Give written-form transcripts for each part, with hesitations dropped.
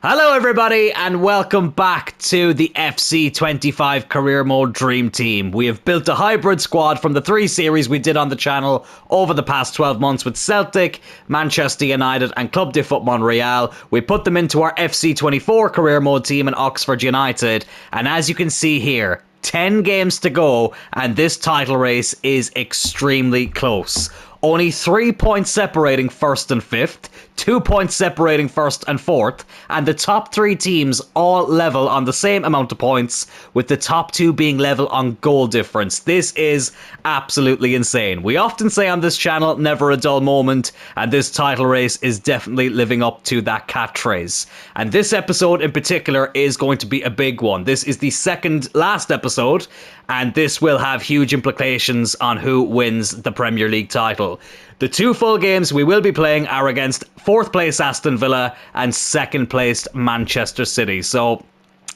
Hello everybody and welcome back to the FC25 Career Mode Dream Team. We have built a hybrid squad from the 3 series we did on the channel over the past 12 months with Celtic, Manchester United and Club de Foot Montreal. We put them into our FC24 Career Mode team in Oxford United, and as you can see here, 10 games to go and this title race is extremely close. Only 3 points separating first and fifth, 2 points separating first and fourth, and the top 3 teams all level on the same amount of points, with the top 2 being level on goal difference. This is absolutely insane. We often say on this channel, never a dull moment, and this title race is definitely living up to that catchphrase. And this episode in particular is going to be a big one. This is the second last episode, and this will have huge implications on who wins the Premier League title. The 2 full games we will be playing are against 4th place Aston Villa and 2nd placed Manchester City. So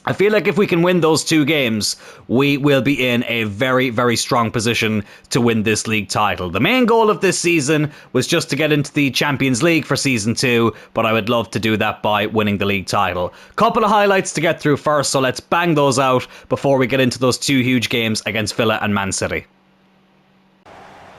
I feel like if we can win those 2 games, we will be in a very, very strong position to win this league title. The main goal of this season was just to get into the Champions League for Season 2, but I would love to do that by winning the league title. Couple of highlights to get through first, so let's bang those out before we get into those 2 huge games against Villa and Man City.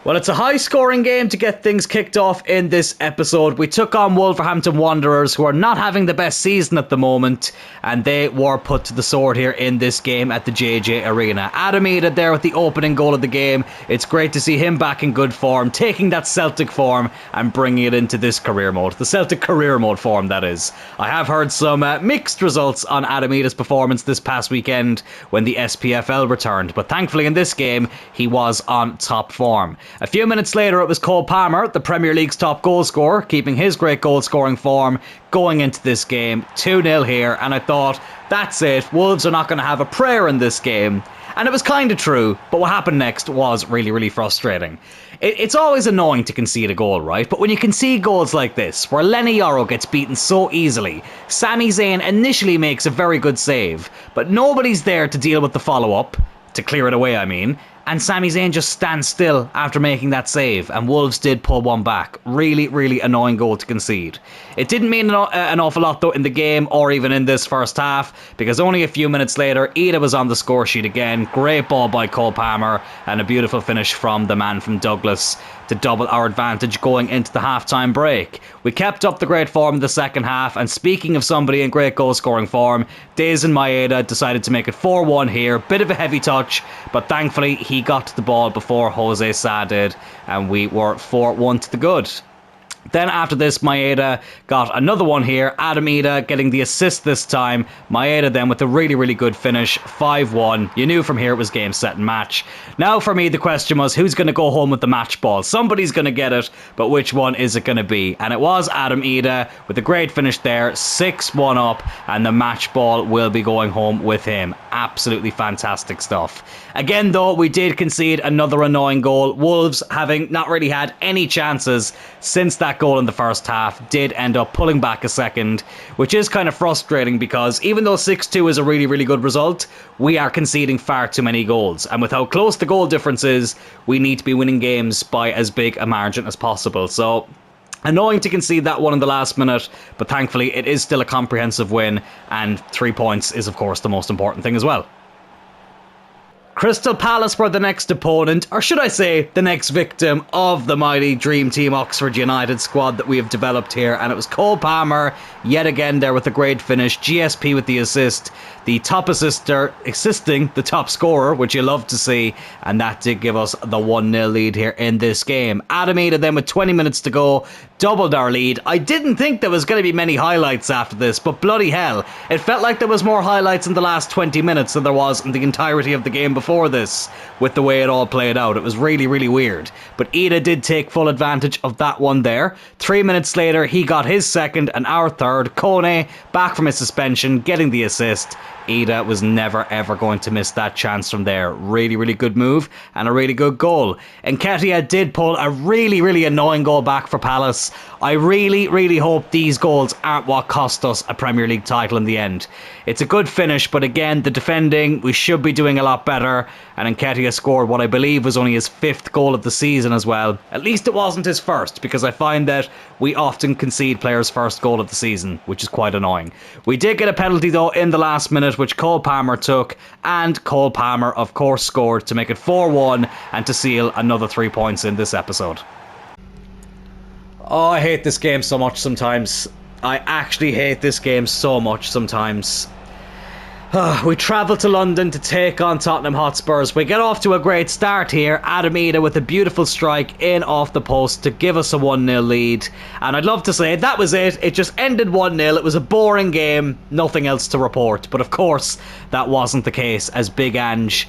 Well, it's a high-scoring game to get things kicked off in this episode. We took on Wolverhampton Wanderers, who are not having the best season at the moment, and they were put to the sword here in this game at the JJ Arena. Adam Idah there with the opening goal of the game. It's great to see him back in good form, taking that Celtic form and bringing it into this career mode. The Celtic career mode form, that is. I have heard some mixed results on Adam Idah's performance this past weekend when the SPFL returned, but thankfully in this game, he was on top form. A few minutes later, it was Cole Palmer, the Premier League's top goal scorer, keeping his great goal scoring form going into this game. 2-0 here, and I thought, that's it, Wolves are not going to have a prayer in this game. And it was kind of true, but what happened next was really, really frustrating. It's always annoying to concede a goal, right? But when you concede goals like this, where Leny Yoro gets beaten so easily, Sami Zayn initially makes a very good save, but nobody's there to deal with the follow-up, to clear it away, I mean. And Sami Zayn just stands still after making that save, and Wolves did pull one back. Really, really annoying goal to concede. It didn't mean an awful lot though in the game or even in this first half, because only a few minutes later, Idah was on the score sheet again. Great ball by Cole Palmer and a beautiful finish from the man from Douglas to double our advantage going into the half-time break. We kept up the great form in the second half, and speaking of somebody in great goal-scoring form, Daizen Maeda decided to make it 4-1 here. Bit of a heavy touch, but thankfully he got to the ball before Jose Sa did, and we were 4-1 to the good. Then after this, Maeda got another one here. Adam Idah getting the assist this time. Maeda then with a really, really good finish. 5-1. You knew from here it was game, set and match. Now for me, the question was, who's going to go home with the match ball? Somebody's going to get it, but which one is it going to be? And it was Adam Idah with a great finish there. 6-1 up, and the match ball will be going home with him. Absolutely fantastic stuff. Again, though, we did concede another annoying goal. Wolves, having not really had any chances since that goal in the first half, did end up pulling back a second, which is kind of frustrating because even though 6-2 is a really, really good result, we are conceding far too many goals. And with how close the goal difference is, we need to be winning games by as big a margin as possible. So annoying to concede that one in the last minute, but thankfully it is still a comprehensive win, and 3 points is of course the most important thing as well. Crystal Palace were the next opponent, or should I say, the next victim of the mighty Dream Team Oxford United squad that we have developed here, and it was Cole Palmer, yet again there with a great finish, GSP with the assist, the top assister assisting the top scorer, which you love to see, and that did give us the 1-0 lead here in this game. Adam Idah then with 20 minutes to go, doubled our lead. I didn't think there was going to be many highlights after this, but bloody hell, it felt like there was more highlights in the last 20 minutes than there was in the entirety of the game before this, with the way it all played out. It was really, really weird. But Idah did take full advantage of that one there. 3 minutes later, he got his second and our third. Kone, back from his suspension, getting the assist. Idah was never ever going to miss that chance from there. Really, really good move and a really good goal. Nketiah did pull a really, really annoying goal back for Palace. I really, really hope these goals aren't what cost us a Premier League title in the end. It's a good finish, but again, the defending, we should be doing a lot better. Villa, and Nketiah scored what I believe was only his 5th goal of the season as well. At least it wasn't his first, because I find that we often concede players' first goal of the season, which is quite annoying. We did get a penalty though in the last minute, which Cole Palmer took, and Cole Palmer of course scored to make it 4-1 and to seal another 3 points in this episode. Oh, I hate this game so much sometimes. I actually hate this game so much sometimes. We travel to London to take on Tottenham Hotspurs. We get off to a great start here. Adam Idah with a beautiful strike in off the post to give us a 1-0 lead. And I'd love to say that was it. It just ended 1-0. It was a boring game. Nothing else to report. But of course, that wasn't the case, as Big Ange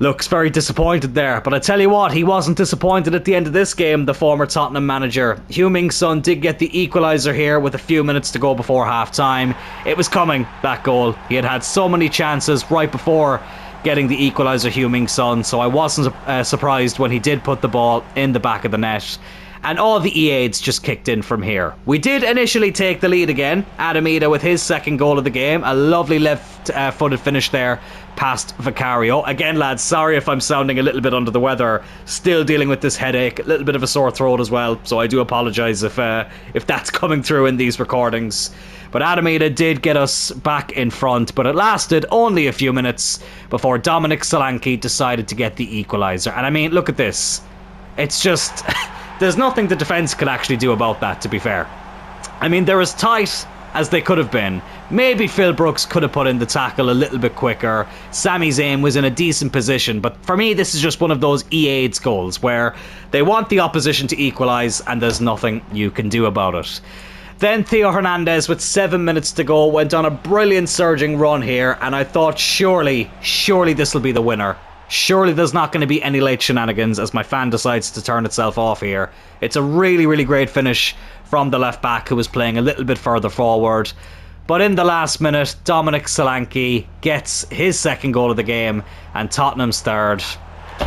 looks very disappointed there. But I tell you what, he wasn't disappointed at the end of this game, the former Tottenham manager. Heung-min Son did get the equaliser here with a few minutes to go before half-time. It was coming, that goal. He had had so many chances right before getting the equaliser, Heung-min Son, so I wasn't surprised when he did put the ball in the back of the net. And all the E8s just kicked in from here. We did initially take the lead again. Adam Idah with his 2nd goal of the game. A lovely left-footed finish there past Vicario. Again, lads, sorry if I'm sounding a little bit under the weather. Still dealing with this headache. A little bit of a sore throat as well. So I do apologise if that's coming through in these recordings. But Adam Idah did get us back in front, but it lasted only a few minutes before Dominic Solanke decided to get the equaliser. And I mean, look at this. It's just... There's nothing the defence could actually do about that, to be fair. I mean, they're as tight as they could have been. Maybe Phil Brooks could have put in the tackle a little bit quicker. Sami Zayn was in a decent position, but for me, this is just one of those E8's goals where they want the opposition to equalise and there's nothing you can do about it. Then Theo Hernandez, with 7 minutes to go, went on a brilliant surging run here, and I thought surely this will be the winner. Surely there's not going to be any late shenanigans as my fan decides to turn itself off here. It's a really great finish from the left back who was playing a little bit further forward. But in the last minute, Dominic Solanke gets his 2nd goal of the game and Tottenham's 3rd.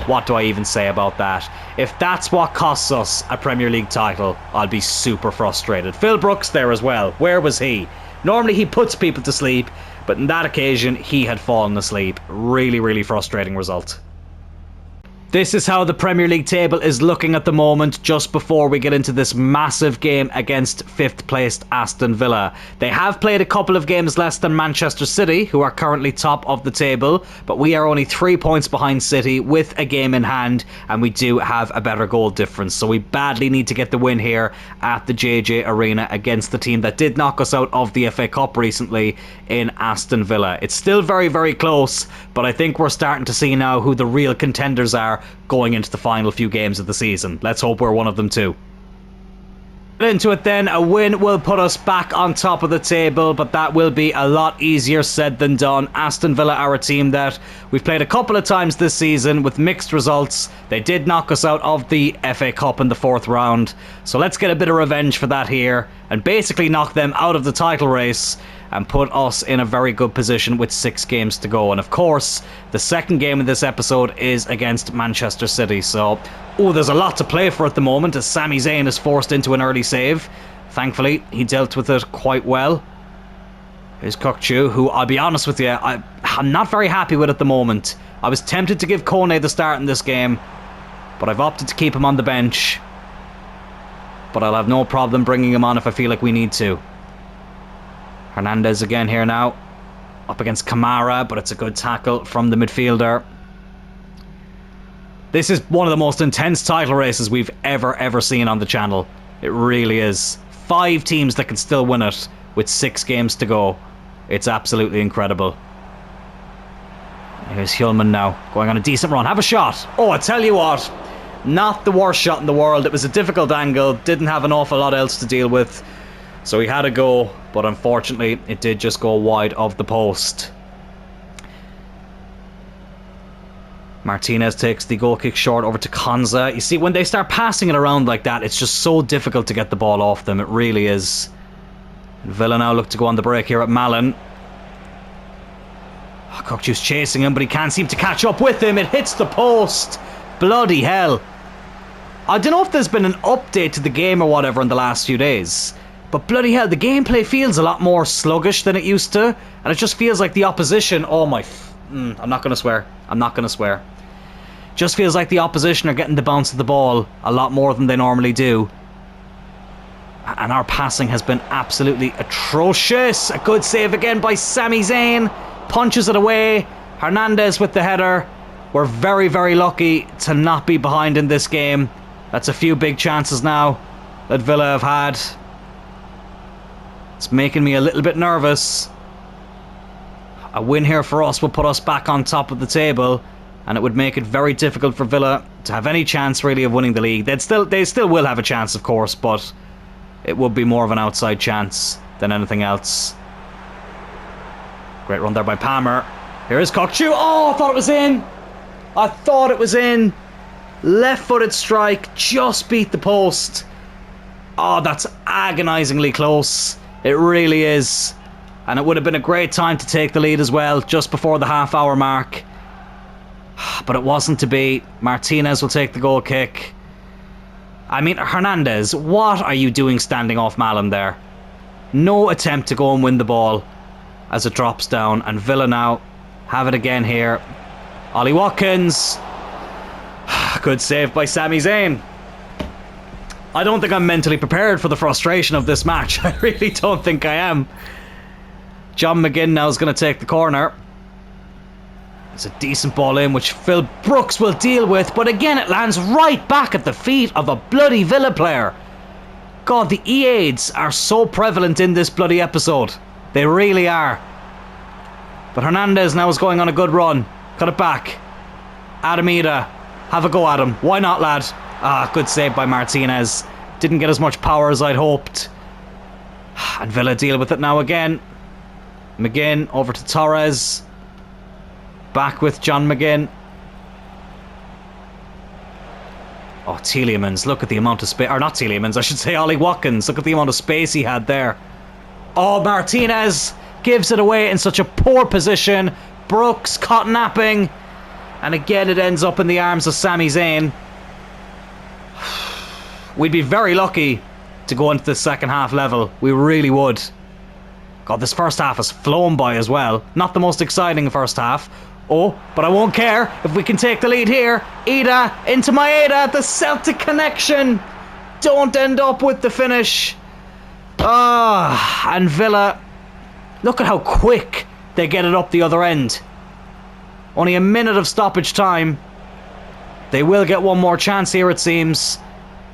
What do I even say about that? If that's what costs us a Premier League title, I'll be super frustrated. Phil Brooks there as well. Where was he? Normally he puts people to sleep, but on that occasion he had fallen asleep. Really frustrating result. This is how the Premier League table is looking at the moment just before we get into this massive game against 5th placed Aston Villa. They have played a couple of games less than Manchester City, who are currently top of the table, but we are only 3 points behind City with a game in hand, and we do have a better goal difference. So we badly need to get the win here at the JJ Arena against the team that did knock us out of the FA Cup recently in Aston Villa. It's still very close, but I think we're starting to see now who the real contenders are going into the final few games of the season. Let's hope we're one of them too. Into it then, a win will put us back on top of the table, but that will be a lot easier said than done. Aston Villa are a team that we've played a couple of times this season with mixed results. They did knock us out of the FA Cup in the 4th round, so let's get a bit of revenge for that here and basically knock them out of the title race and put us in a very good position with 6 games to go. And of course, the 2nd game of this episode is against Manchester City. So, there's a lot to play for at the moment as Sami Zayn is forced into an early save. Thankfully, he dealt with it quite well. Here's Kökçü, who, I'll be honest with you, I'm not very happy with at the moment. I was tempted to give Kone the start in this game, but I've opted to keep him on the bench. But I'll have no problem bringing him on if I feel like we need to. Hernandez again here now, up against Kamara, but it's a good tackle from the midfielder. This is one of the most intense title races we've ever seen on the channel. It really is. 5 teams that can still win it with 6 games to go. It's absolutely incredible. Here's Hjulman now, going on a decent run. Have a shot. Oh, I tell you what, not the worst shot in the world. It was a difficult angle, didn't have an awful lot else to deal with. So he had a go, but unfortunately it did just go wide of the post. Martinez takes the goal kick short over to Konsa. You see, when they start passing it around like that, it's just so difficult to get the ball off them. It really is. Villa now look to go on the break here at Malin. Kökçü's chasing him, but he can't seem to catch up with him. It hits the post. Bloody hell. I don't know if there's been an update to the game or whatever in the last few days, but bloody hell, the gameplay feels a lot more sluggish than it used to, and it just feels like the opposition, oh my I'm not going to swear. I'm not going to swear. Just feels like the opposition are getting the bounce of the ball a lot more than they normally do. And our passing has been absolutely atrocious. A good save again by Sami Zayn. Punches it away. Hernandez with the header. We're very, very lucky to not be behind in this game. That's a few big chances now that Villa have had. It's making me a little bit nervous. A win here for us will put us back on top of the table, and it would make it very difficult for Villa to have any chance really of winning the league. They still will have a chance, of course, but it would be more of an outside chance than anything else. Great run there by Palmer. Here is Kokchu. Oh, I thought it was in. I thought it was in. Left-footed strike, just beat the post. Oh, that's agonisingly close. It really is. And it would have been a great time to take the lead as well, just before the half-hour mark. But it wasn't to be. Martinez will take the goal kick. I mean, Hernandez, what are you doing standing off Malum there? No attempt to go and win the ball as it drops down. And Villa now have it again here. Ollie Watkins. Good save by Sami Zayn. I don't think I'm mentally prepared for the frustration of this match. I really don't think I am. John McGinn now is going to take the corner. It's a decent ball in, which Phil Brooks will deal with, but again it lands right back at the feet of a bloody Villa player. God, the E-aids are so prevalent in this bloody episode. They really are. But Hernandez now is going on a good run. Cut it back. Adam Ida. Have a go at him. Why not, lad? Ah, good save by Martinez. Didn't get as much power as I'd hoped. And Villa deal with it now again. McGinn over to Torres. Back with John McGinn. Oh, Tielemans. Look at the amount of space. Or not Tielemans, I should say Ollie Watkins. Look at the amount of space he had there. Oh, Martinez gives it away in such a poor position. Brooks caught napping. And again it ends up in the arms of Sami Zayn. We'd be very lucky to go into the second half level. We really would. God, this first half has flown by as well. Not the most exciting first half. Oh, but I won't care if we can take the lead here. Ida into Maeda. The Celtic connection. Don't end up with the finish. And Villa. Look at how quick they get it up the other end. Only a minute of stoppage time. They will get one more chance here, it seems.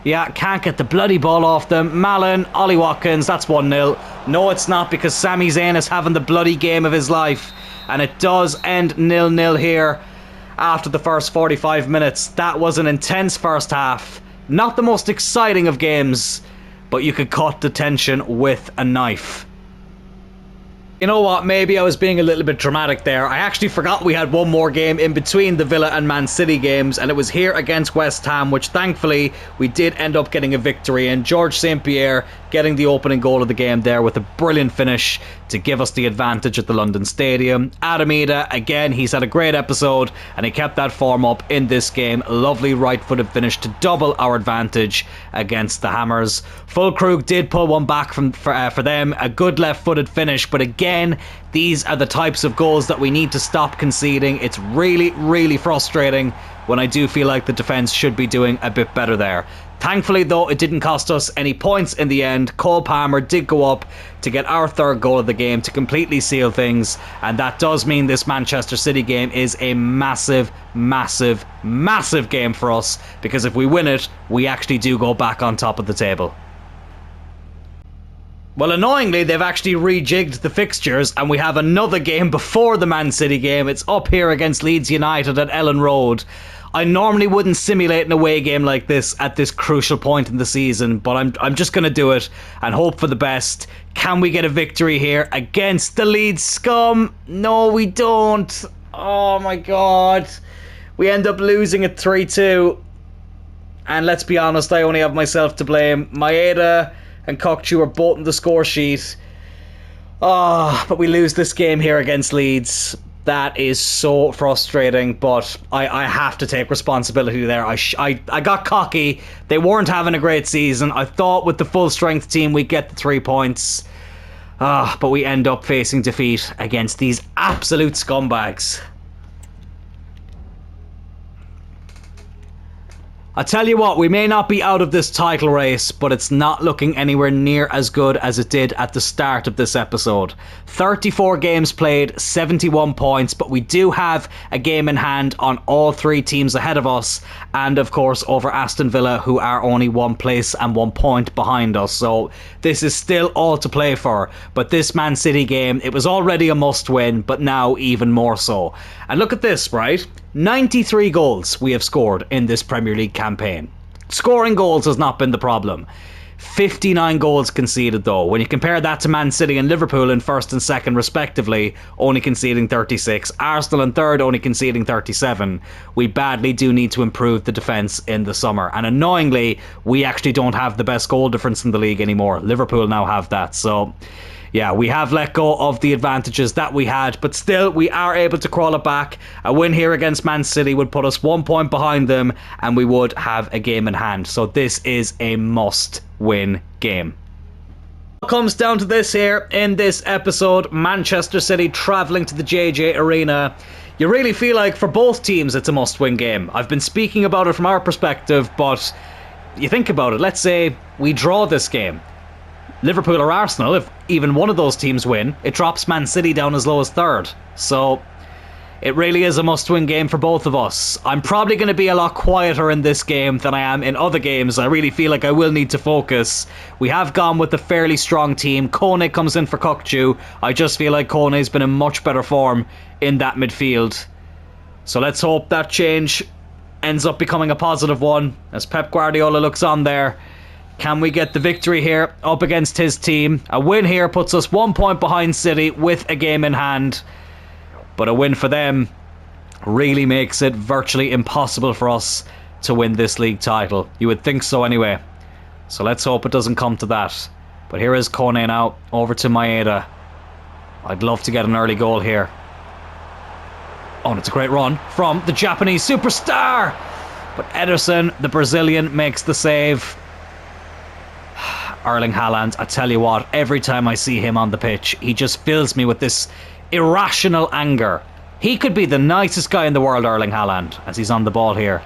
Yeah, can't get the bloody ball off them. Malen, Ollie Watkins, that's 1-0. No, it's not, because Sami Zayn is having the bloody game of his life. And it does end 0-0 here after the first 45 minutes. That was an intense first half. Not the most exciting of games, but you could cut the tension with a knife. You know what, maybe I was being a little bit dramatic there. I actually forgot we had one more game in between the Villa and Man City games, and it was here against West Ham, which thankfully we did end up getting a victory in. George St. Pierre getting the opening goal of the game there with a brilliant finish to give us the advantage at the London Stadium. Adam Ida, again, he's had a great episode and he kept that form up in this game. Lovely right-footed finish to double our advantage against the Hammers. Fulkrug did pull one back for them. A good left-footed finish, but again, these are the types of goals that we need to stop conceding. It's really, really frustrating when I do feel like the defence should be doing a bit better there. Thankfully, though, it didn't cost us any points in the end. Cole Palmer did go up to get our third goal of the game to completely seal things, and that does mean this Manchester City game is a massive, massive, massive game for us, because if we win it, we actually do go back on top of the table. Well, annoyingly, they've actually rejigged the fixtures, and we have another game before the Man City game. It's up here against Leeds United at Ellen Road. I normally wouldn't simulate an away game like this at this crucial point in the season, but I'm just going to do it and hope for the best. Can we get a victory here against the Leeds scum? No, we don't. Oh my god. We end up losing at 3-2. And let's be honest, I only have myself to blame. Maeda and Kokchu are both in the score sheet. But we lose this game here against Leeds. That is so frustrating, but I have to take responsibility there. I got cocky. They weren't having a great season. I thought with the full strength team we'd get the 3 points. But we end up facing defeat against these absolute scumbags. I tell you what, we may not be out of this title race, but it's not looking anywhere near as good as it did at the start of this episode. 34 games played, 71 points, but we do have a game in hand on all three teams ahead of us, and of course over Aston Villa, who are only 1 place and 1 point behind us. So this is still all to play for, but this Man City game, it was already a must win, but now even more so. And look at this, right? 93 goals we have scored in this Premier League campaign. Scoring goals has not been the problem. 59 goals conceded though. When you compare that to Man City and Liverpool in first and second respectively, only conceding 36. Arsenal in third, only conceding 37. We badly do need to improve the defence in the summer. And annoyingly, we actually don't have the best goal difference in the league anymore. Liverpool now have that. So yeah, we have let go of the advantages that we had, but still we are able to crawl it back. A win here against Man City would put us 1 point behind them, and we would have a game in hand. So this is a must-win game. It comes down to this here in this episode. Manchester City travelling to the JJ Arena. You really feel like for both teams it's a must-win game. I've been speaking about it from our perspective, but you think about it. Let's say we draw this game. Liverpool or Arsenal, if even one of those teams win, it drops Man City down as low as third. So it really is a must-win game for both of us. I'm probably going to be a lot quieter in this game than I am in other games. I really feel like I will need to focus. We have gone with a fairly strong team. Kone comes in for Kökçü. I just feel like Kone's been in much better form in that midfield. So let's hope that change ends up becoming a positive one as Pep Guardiola looks on there. Can we get the victory here up against his team? A win here puts us 1 point behind City with a game in hand. But a win for them really makes it virtually impossible for us to win this league title. You would think so anyway. So let's hope it doesn't come to that. But here is Kone now, over to Maeda. I'd love to get an early goal here. Oh, and it's a great run from the Japanese superstar. But Ederson, the Brazilian, makes the save. Erling Haaland, I tell you what, every time I see him on the pitch, he just fills me with this irrational anger. He could be the nicest guy in the world, Erling Haaland, as he's on the ball here.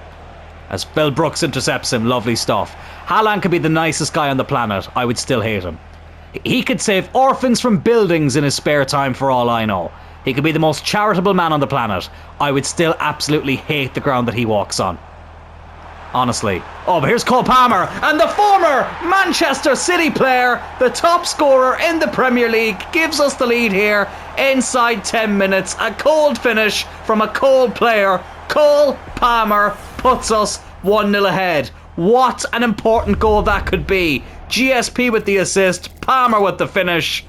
As Phil Brooks intercepts him, lovely stuff. Haaland could be the nicest guy on the planet, I would still hate him. He could save orphans from buildings in his spare time for all I know. He could be the most charitable man on the planet. I would still absolutely hate the ground that he walks on. Honestly. Oh, but here's Cole Palmer, and the former Manchester City player, the top scorer in the Premier League, gives us the lead here inside 10 minutes. A cold finish from a cold player. Cole Palmer puts us 1-0 ahead. What an important goal that could be. GSP with the assist, Palmer with the finish.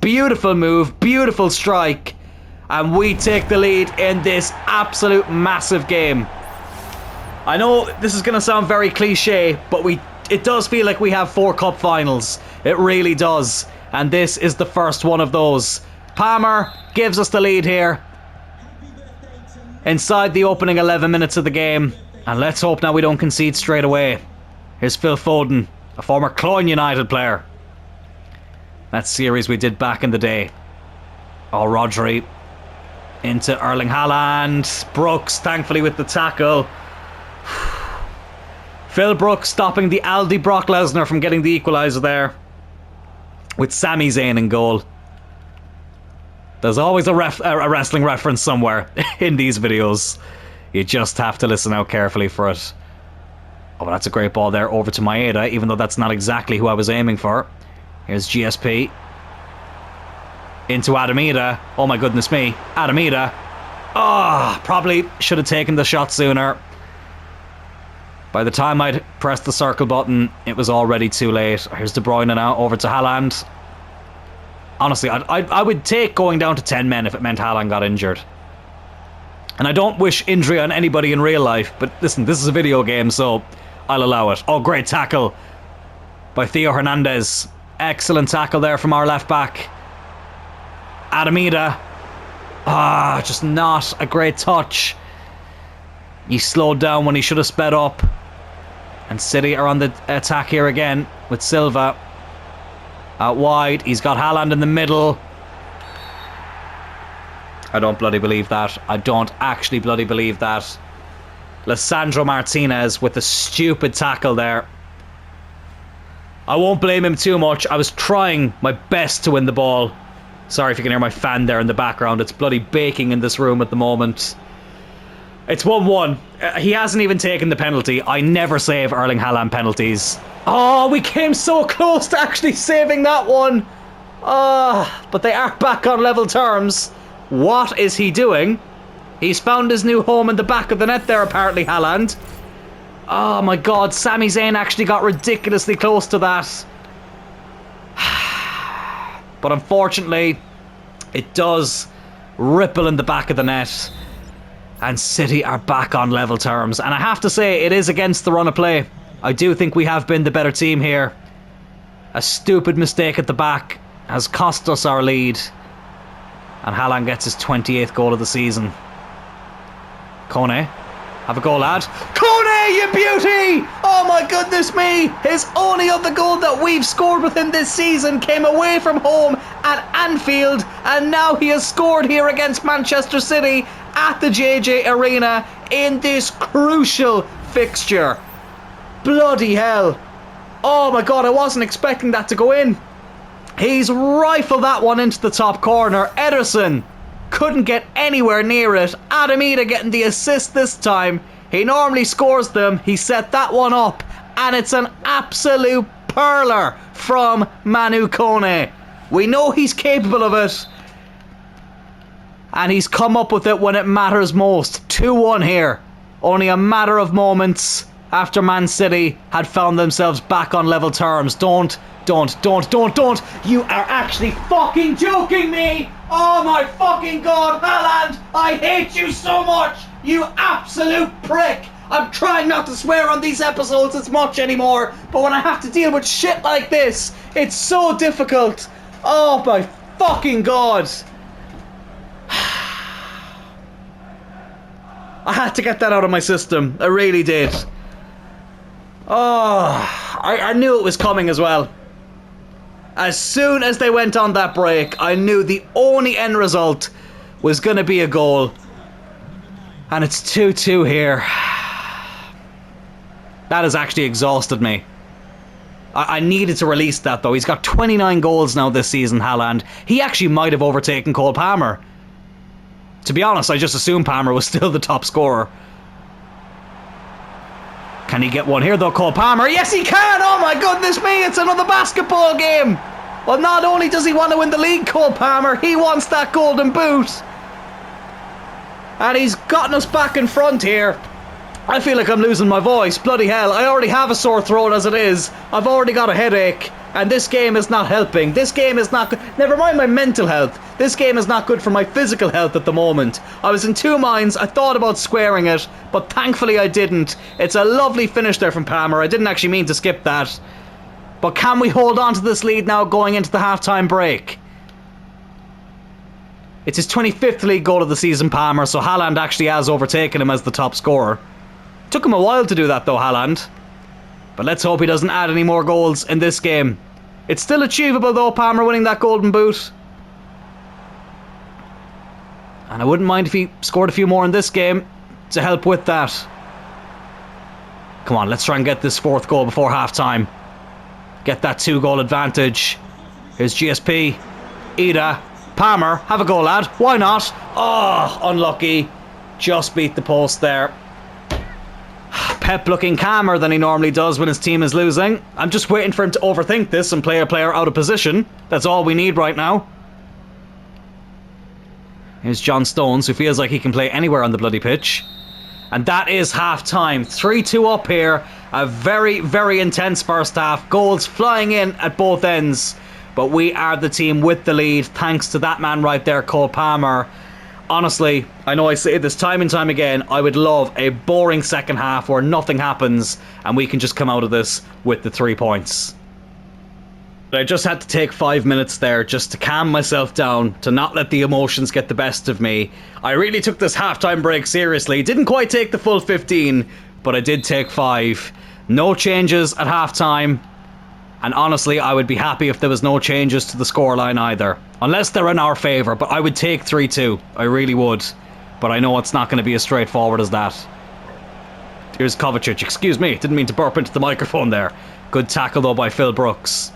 Beautiful move, beautiful strike. And we take the lead in this absolute massive game. I know this is going to sound very cliche, but it does feel like we have 4 cup finals. It really does. And this is the first one of those. Palmer gives us the lead here inside the opening 11 minutes of the game. And let's hope now we don't concede straight away. Here's Phil Foden, a former Cloyne United player. That series we did back in the day. Oh, Rodri into Erling Haaland. Brooks, thankfully, with the tackle. Phil Brooks stopping the Aldi Brock Lesnar from getting the equaliser there, with Sami Zayn in goal. There's always a wrestling reference somewhere in these videos. You just have to listen out carefully for it. Oh, that's a great ball there over to Maeda, even though that's not exactly who I was aiming for. Here's GSP into Adamida. Oh my goodness me, Adamida. Oh, probably should have taken the shot sooner. By the time I'd pressed the circle button, it was already too late. Here's De Bruyne now, over to Haaland. Honestly, I would take going down to 10 men if it meant Haaland got injured. And I don't wish injury on anybody in real life, but listen, this is a video game, so I'll allow it. Oh, great tackle by Theo Hernandez. Excellent tackle there from our left back. Adamida. Ah, just not a great touch. He slowed down when he should have sped up. And City are on the attack here again with Silva. Out wide, he's got Haaland in the middle. I don't bloody believe that. I don't actually bloody believe that. Lisandro Martinez with a stupid tackle there. I won't blame him too much. I was trying my best to win the ball. Sorry if you can hear my fan there in the background. It's bloody baking in this room at the moment. It's 1-1. He hasn't even taken the penalty. I never save Erling Haaland penalties. Oh, we came so close to actually saving that one. But they are back on level terms. What is he doing? He's found his new home in the back of the net there, apparently, Haaland. Oh my god, Sami Zayn actually got ridiculously close to that. But unfortunately, it does ripple in the back of the net. And City are back on level terms. And I have to say, it is against the run of play. I do think we have been the better team here. A stupid mistake at the back has cost us our lead. And Haaland gets his 28th goal of the season. Kone. Have a go, lad. Kone, you beauty! Oh my goodness me! His only other goal that we've scored with him this season came away from home at Anfield, and now he has scored here against Manchester City at the JJ Arena in this crucial fixture. Bloody hell. Oh my god, I wasn't expecting that to go in. He's rifled that one into the top corner. Ederson couldn't get anywhere near it. Adam Ida getting the assist this time. He normally scores them. He set that one up, and it's an absolute perler from Manu Kone. We know he's capable of it, and he's come up with it when it matters most. 2-1 here. Only a matter of moments after Man City had found themselves back on level terms. Don't. You are actually fucking joking me. Oh my fucking god, Haaland. I hate you so much. You absolute prick. I'm trying not to swear on these episodes as much anymore, but when I have to deal with shit like this, it's so difficult. Oh my fucking god. I had to get that out of my system. I really did. Oh, I knew it was coming as well. As soon as they went on that break, I knew the only end result was going to be a goal. And it's 2-2 here. That has actually exhausted me. I needed to release that though. He's got 29 goals now this season, Haaland. He actually might have overtaken Cole Palmer. To be honest, I just assumed Palmer was still the top scorer. Can he get one here though, Cole Palmer? Yes, he can! Oh my goodness me, it's another basketball game! Well, not only does he want to win the league, Cole Palmer, he wants that golden boot. And he's gotten us back in front here. I feel like I'm losing my voice. Bloody hell, I already have a sore throat as it is. I've already got a headache. And this game is not helping. This game is not good. Never mind my mental health. This game is not good for my physical health at the moment. I was in two minds. I thought about squaring it, but thankfully I didn't. It's a lovely finish there from Palmer. I didn't actually mean to skip that. But can we hold on to this lead now going into the halftime break? It's his 25th league goal of the season, Palmer, so Haaland actually has overtaken him as the top scorer. Took him a while to do that though, Haaland. But let's hope he doesn't add any more goals in this game. It's still achievable though, Palmer winning that golden boot. And I wouldn't mind if he scored a few more in this game to help with that. Come on, let's try and get this fourth goal before half-time. Get that 2-goal advantage. Here's GSP. Ida. Palmer. Have a go, lad. Why not? Oh, unlucky. Just beat the post there. Pep looking calmer than he normally does when his team is losing. I'm just waiting for him to overthink this and play a player out of position. That's all we need right now. Here's John Stones, who feels like he can play anywhere on the bloody pitch. And that is half-time. 3-2 up here. A very, very intense first half. Goals flying in at both ends. But we are the team with the lead, thanks to that man right there, Cole Palmer. Honestly, I know I say this time and time again, I would love a boring second half where nothing happens and we can just come out of this with the 3 points. But I just had to take 5 minutes there just to calm myself down, to not let the emotions get the best of me. I really took this halftime break seriously. Didn't quite take the full 15, but I did take 5. No changes at halftime. And honestly, I would be happy if there was no changes to the scoreline either. Unless they're in our favour, but I would take 3-2. I really would. But I know it's not going to be as straightforward as that. Here's Kovacic. Excuse me, didn't mean to burp into the microphone there. Good tackle though by Phil Brooks.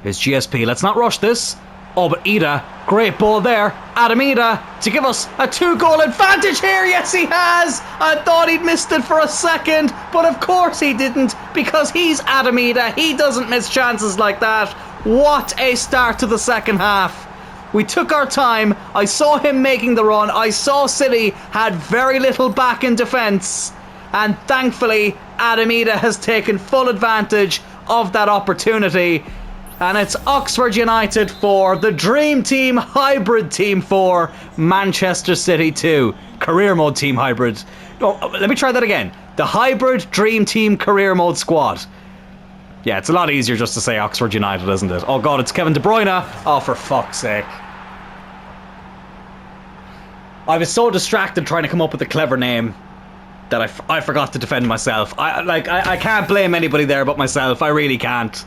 Here's GSP. Let's not rush this. Oh, but Ida, great ball there. Adam Ida to give us a 2-goal advantage here. Yes, he has. I thought he'd missed it for a second, but of course he didn't, because he's Adam Ida. He doesn't miss chances like that. What a start to the second half. We took our time. I saw him making the run. I saw City had very little back in defence. And thankfully, Adam Ida has taken full advantage of that opportunity. And it's Oxford United 4, the Dream Team Hybrid Team 4, Manchester City 2. Career Mode Team Hybrid. Oh, let me try that again. The Hybrid Dream Team Career Mode Squad. Yeah, it's a lot easier just to say Oxford United, isn't it? Oh god, it's Kevin De Bruyne. Oh, for fuck's sake. I was so distracted trying to come up with a clever name that I forgot to defend myself. I can't blame anybody there but myself. I really can't.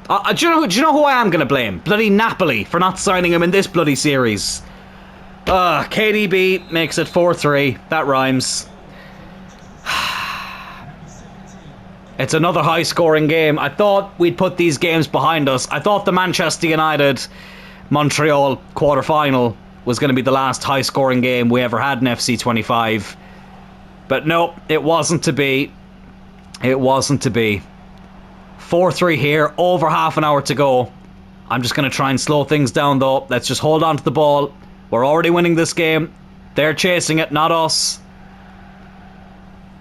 Do you know who I am going to blame? Bloody Napoli for not signing him in this bloody series. KDB makes it 4-3. That rhymes. It's another high-scoring game. I thought we'd put these games behind us. I thought the Manchester United Montreal quarter-final was going to be the last high-scoring game we ever had in FC 25. But nope, it wasn't to be. It wasn't to be. 4-3 here, over half an hour to go. I'm just going to try and slow things down though. Let's just hold on to the ball. We're already winning this game. They're chasing it, not us.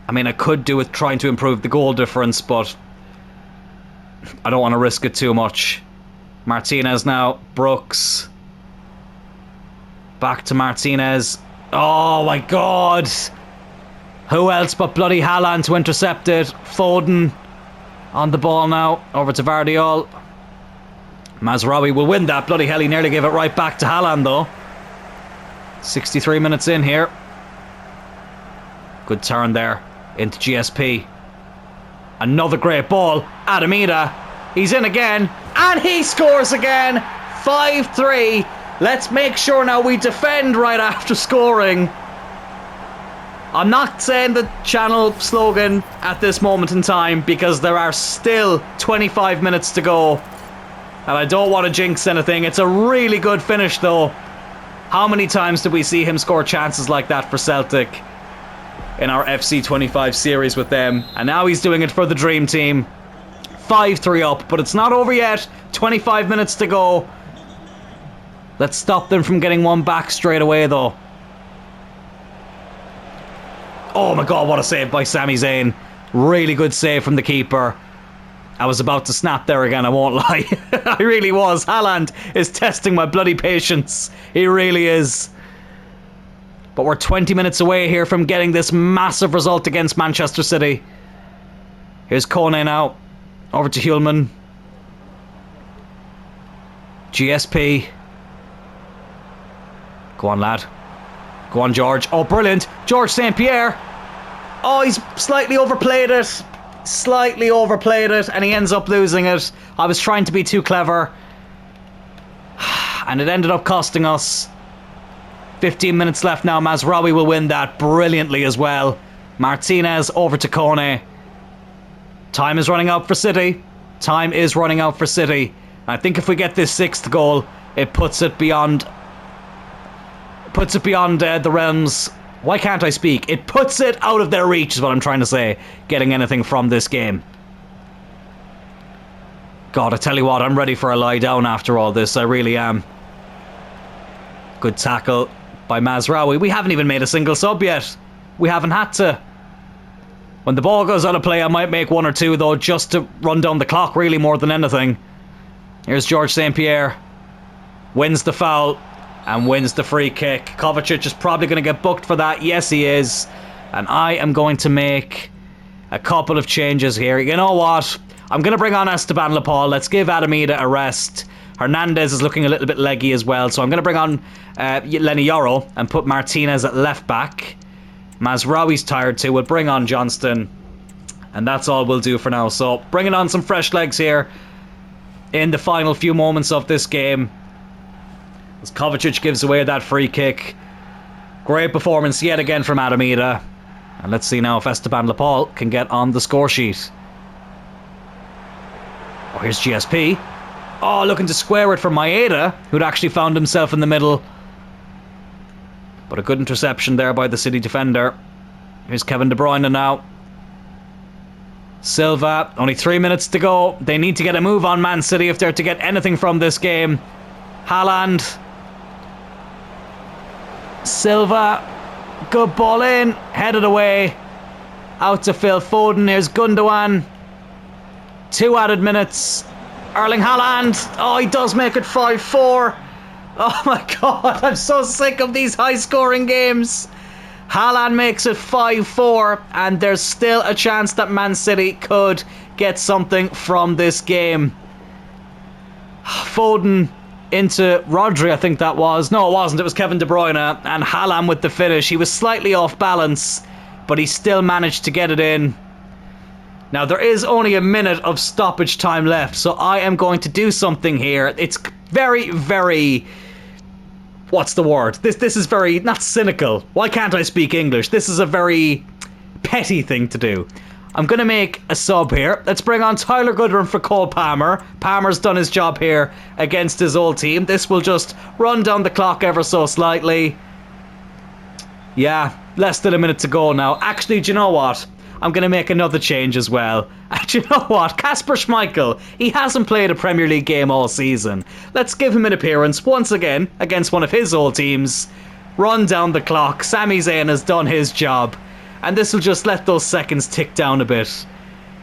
I mean, I could do with trying to improve the goal difference, but I don't want to risk it too much. Martinez now, Brooks. Back to Martinez. Oh my god. Who else but bloody Haaland to intercept it? Foden. On the ball now, over to Vardiol. Mazraoui will win that. Bloody hell, he nearly gave it right back to Haaland though. 63 minutes in here. Good turn there into GSP. Another great ball. Adam Ida. He's in again. And he scores again. 5-3. Let's make sure now we defend right after scoring. I'm not saying the channel slogan at this moment in time because there are still 25 minutes to go. And I don't want to jinx anything. It's a really good finish though. How many times did we see him score chances like that for Celtic in our FC 25 series with them? And now he's doing it for the Dream Team. 5-3 up, but it's not over yet. 25 minutes to go. Let's stop them from getting one back straight away though. Oh my god, what a save by Sami Zayn. Really good save from the keeper. I was about to snap there again, I won't lie. I really was. Haaland is testing my bloody patience. He really is. But we're 20 minutes away here from getting this massive result against Manchester City. Here's Kone now. Over to Hulman. GSP. Go on, lad. Go on, George. Oh, brilliant. George St. Pierre. Oh, he's slightly overplayed it. Slightly overplayed it, and he ends up losing it. I was trying to be too clever. And it ended up costing us. 15 minutes left now. Mazraoui will win that brilliantly as well. Martinez over to Kone. Time is running out for City. Time is running out for City. I think if we get this 6th goal, it puts it beyond the realms. Why can't I speak? It puts it out of their reach is what I'm trying to say, getting anything from this game. God, I tell you what, I'm ready for a lie down after all this. I really am. Good tackle by Mazraoui. We haven't even made a single sub yet. We haven't had to. When the ball goes out of play, I might make one or two though, just to run down the clock really more than anything. Here's George St. Pierre. Wins the foul. And wins the free kick. Kovacic is probably going to get booked for that. Yes, he is. And I am going to make a couple of changes here. You know what? I'm going to bring on Esteban Lepal. Let's give Adam Ida a rest. Hernandez is looking a little bit leggy as well. So I'm going to bring on Lenny Yoro and put Martinez at left back. Mazraoui's tired too. We'll bring on Johnston. And that's all we'll do for now. So bringing on some fresh legs here in the final few moments of this game. As Kovacic gives away that free kick. Great performance yet again from Adamida. And let's see now if Esteban Lapal can get on the score sheet. Oh, here's GSP. Oh, looking to square it for Maeda, who'd actually found himself in the middle. But a good interception there by the City defender. Here's Kevin De Bruyne now. Silva, only 3 minutes to go. They need to get a move on Man City if they're to get anything from this game. Haaland. Silva. Good ball in. Headed away. Out to Phil Foden. Here's Gundogan. 2 added minutes. Erling Haaland. Oh, he does make it 5-4. Oh my god, I'm so sick of these high-scoring games. Haaland makes it 5-4, and there's still a chance that Man City could get something from this game. Foden into Rodri, I think that was. No, it wasn't. It was Kevin De Bruyne, and Haaland with the finish. He was slightly off balance, but he still managed to get it in. Now, there is only a minute of stoppage time left, so I am going to do something here. It's very, very... What's the word? This is very... Not cynical. Why can't I speak English? This is a very petty thing to do. I'm going to make a sub here. Let's bring on Tyler Goodwin for Cole Palmer. Palmer's done his job here against his old team. This will just run down the clock ever so slightly. Yeah, less than a minute to go now. Actually, do you know what? I'm going to make another change as well. And you know what? Kasper Schmeichel, he hasn't played a Premier League game all season. Let's give him an appearance once again against one of his old teams. Run down the clock. Sami Zayn has done his job. And this will just let those seconds tick down a bit.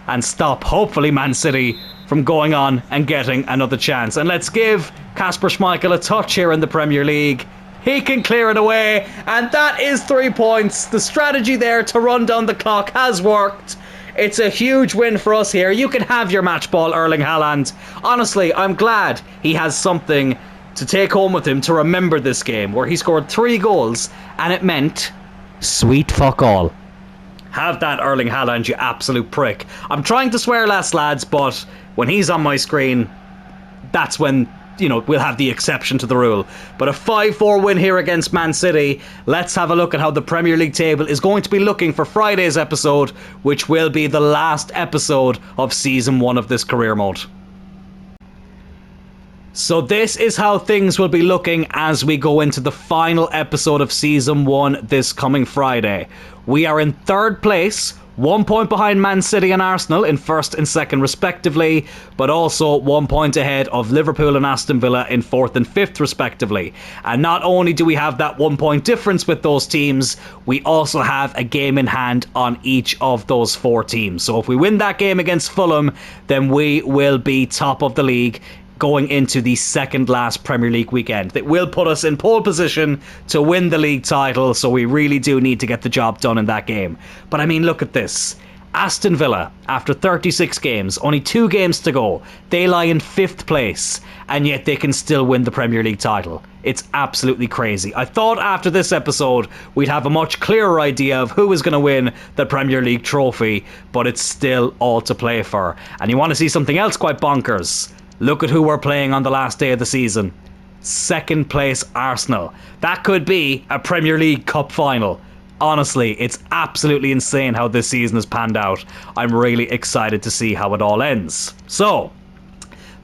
And stop, hopefully, Man City from going on and getting another chance. And let's give Kasper Schmeichel a touch here in the Premier League. He can clear it away, and that is 3 points. The strategy there to run down the clock has worked. It's a huge win for us here. You can have your match ball, Erling Haaland. Honestly, I'm glad he has something to take home with him to remember this game, where he scored 3 goals, and it meant sweet fuck all. Have that, Erling Haaland, you absolute prick. I'm trying to swear less, lads, but when he's on my screen, that's when... you know, we'll have the exception to the rule. But a 5-4 win here against Man City. Let's have a look at how the Premier League table is going to be looking for Friday's episode, which will be the last episode of Season 1 of this career mode. So this is how things will be looking as we go into the final episode of Season 1 this coming Friday. We are in 3rd place, 1 point behind Man City and Arsenal in 1st and 2nd respectively, but also 1 point ahead of Liverpool and Aston Villa in 4th and 5th respectively. And not only do we have that 1 point difference with those teams, we also have a game in hand on each of those 4 teams. So if we win that game against Fulham, then we will be top of the league going into the second last Premier League weekend. That will put us in pole position to win the league title, so we really do need to get the job done in that game. But I mean, look at this. Aston Villa, after 36 games, only 2 games to go, they lie in 5th place, and yet they can still win the Premier League title. It's absolutely crazy. I thought after this episode we'd have a much clearer idea of who is going to win the Premier League trophy, but it's still all to play for. And you want to see something else quite bonkers? Look at who we're playing on the last day of the season. 2nd place Arsenal. That could be a Premier League Cup final. Honestly, it's absolutely insane how this season has panned out. I'm really excited to see how it all ends. So,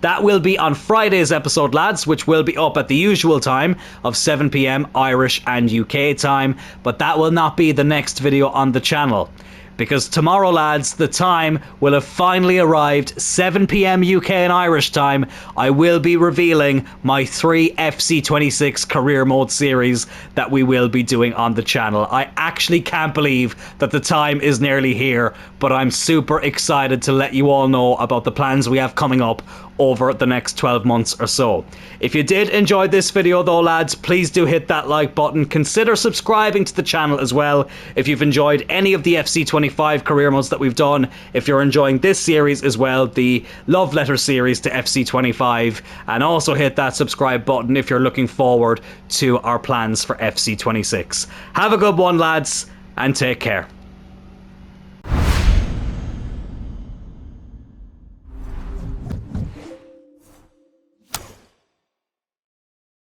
that will be on Friday's episode, lads, which will be up at the usual time of 7 PM Irish and UK time, but that will not be the next video on the channel. Because tomorrow, lads, the time will have finally arrived, 7 PM UK and Irish time. I will be revealing my 3 FC26 career mode series that we will be doing on the channel. I actually can't believe that the time is nearly here, but I'm super excited to let you all know about the plans we have coming up over the next 12 months or so. If you did enjoy this video though, lads, please do hit that like button. Consider subscribing to the channel as well if you've enjoyed any of the FC25 career modes that we've done. If you're enjoying this series as well, the love letter series to FC25, and also hit that subscribe button if you're looking forward to our plans for FC26. Have a good one, lads, and take care.